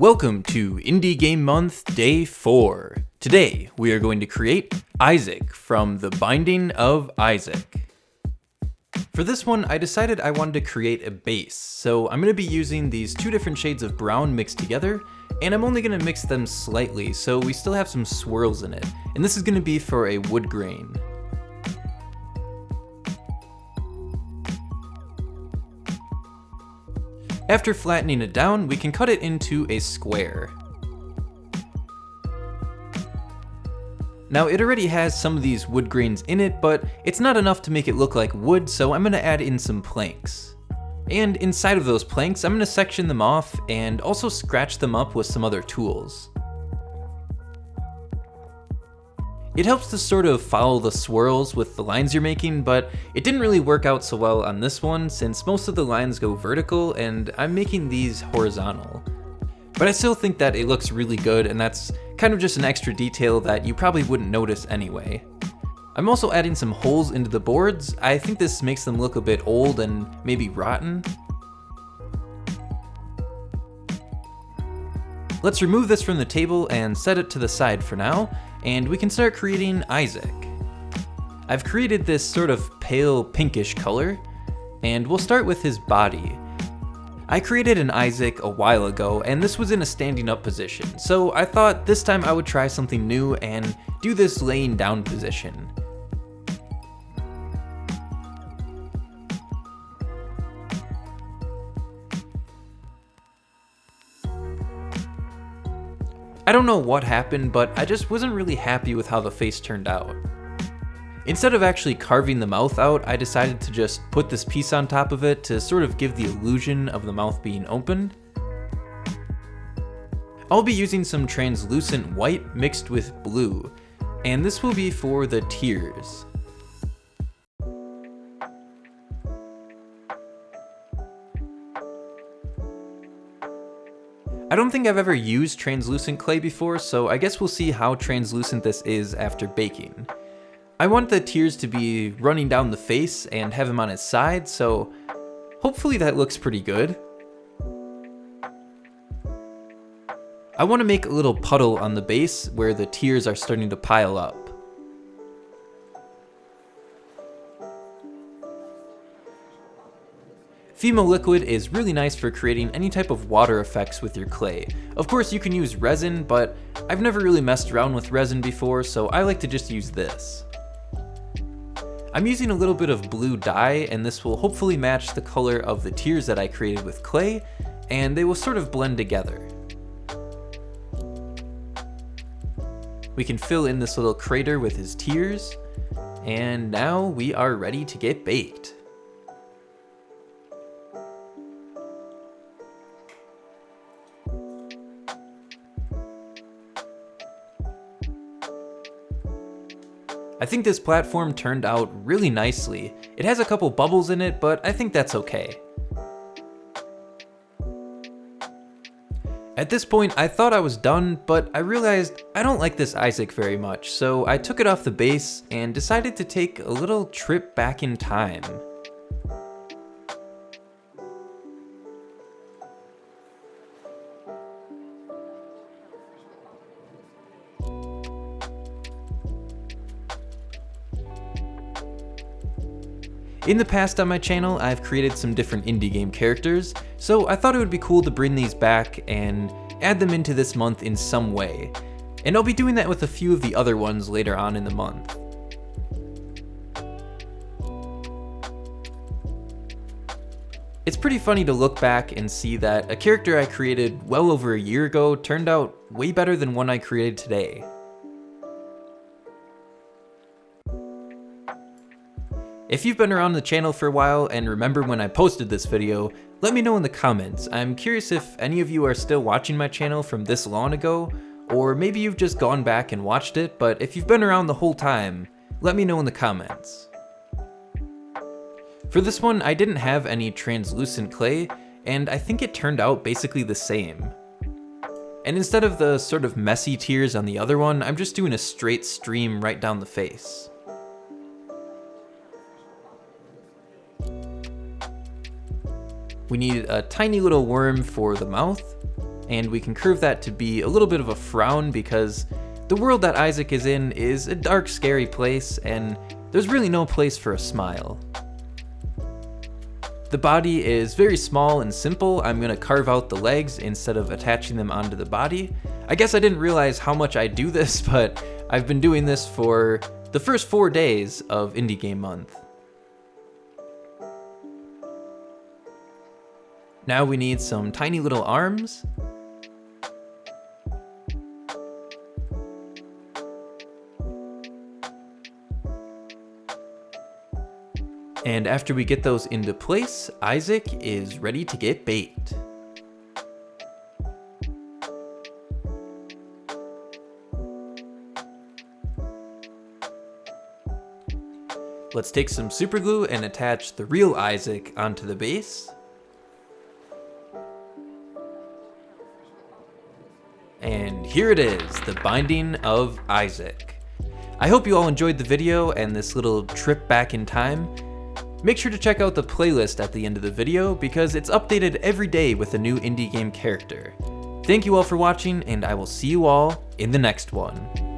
Welcome to Indie Game Month Day 4. Today, we are going to create Isaac from The Binding of Isaac. For this one, I decided I wanted to create a base, so I'm going to be using these two different shades of brown mixed together, and I'm only going to mix them slightly so we still have some swirls in it, and this is going to be for a wood grain. After flattening it down, we can cut it into a square. Now it already has some of these wood grains in it, but it's not enough to make it look like wood, so I'm going to add in some planks. And inside of those planks, I'm going to section them off and also scratch them up with some other tools. It helps to sort of follow the swirls with the lines you're making, but it didn't really work out so well on this one since most of the lines go vertical and I'm making these horizontal. But I still think that it looks really good, and that's kind of just an extra detail that you probably wouldn't notice anyway. I'm also adding some holes into the boards. I think this makes them look a bit old and maybe rotten. Let's remove this from the table and set it to the side for now, and we can start creating Isaac. I've created this sort of pale pinkish color, and we'll start with his body. I created an Isaac a while ago, and this was in a standing up position, so I thought this time I would try something new and do this laying down position. I don't know what happened, but I just wasn't really happy with how the face turned out. Instead of actually carving the mouth out, I decided to just put this piece on top of it to sort of give the illusion of the mouth being opened. I'll be using some translucent white mixed with blue, and this will be for the tears. I don't think I've ever used translucent clay before, so I guess we'll see how translucent this is after baking. I want the tears to be running down the face and have him on his side, so hopefully that looks pretty good. I want to make a little puddle on the base where the tears are starting to pile up. FIMO liquid is really nice for creating any type of water effects with your clay. Of course you can use resin, but I've never really messed around with resin before, so I like to just use this. I'm using a little bit of blue dye, and this will hopefully match the color of the tears that I created with clay, and they will sort of blend together. We can fill in this little crater with his tears, and now we are ready to get baked. I think this platform turned out really nicely. It has a couple bubbles in it, but I think that's okay. At this point, I thought I was done, but I realized I don't like this Isaac very much, so I took it off the base and decided to take a little trip back in time. In the past on my channel, I've created some different indie game characters, so I thought it would be cool to bring these back and add them into this month in some way. And I'll be doing that with a few of the other ones later on in the month. It's pretty funny to look back and see that a character I created well over a year ago turned out way better than one I created today. If you've been around the channel for a while and remember when I posted this video, let me know in the comments. I'm curious if any of you are still watching my channel from this long ago, or maybe you've just gone back and watched it, but if you've been around the whole time, let me know in the comments. For this one, I didn't have any translucent clay, and I think it turned out basically the same. And instead of the sort of messy tears on the other one, I'm just doing a straight stream right down the face. We need a tiny little worm for the mouth, and we can curve that to be a little bit of a frown because the world that Isaac is in is a dark, scary place, and there's really no place for a smile. The body is very small and simple. I'm gonna carve out the legs instead of attaching them onto the body. I guess I didn't realize how much I do this, but I've been doing this for the first 4 days of Indie Game Month. Now we need some tiny little arms. And after we get those into place, Isaac is ready to get baked. Let's take some super glue and attach the real Isaac onto the base. And here it is, the binding of Isaac. I hope you all enjoyed the video and this little trip back in time. Make sure to check out the playlist at the end of the video because it's updated every day with a new indie game character. Thank you all for watching, and I will see you all in the next one.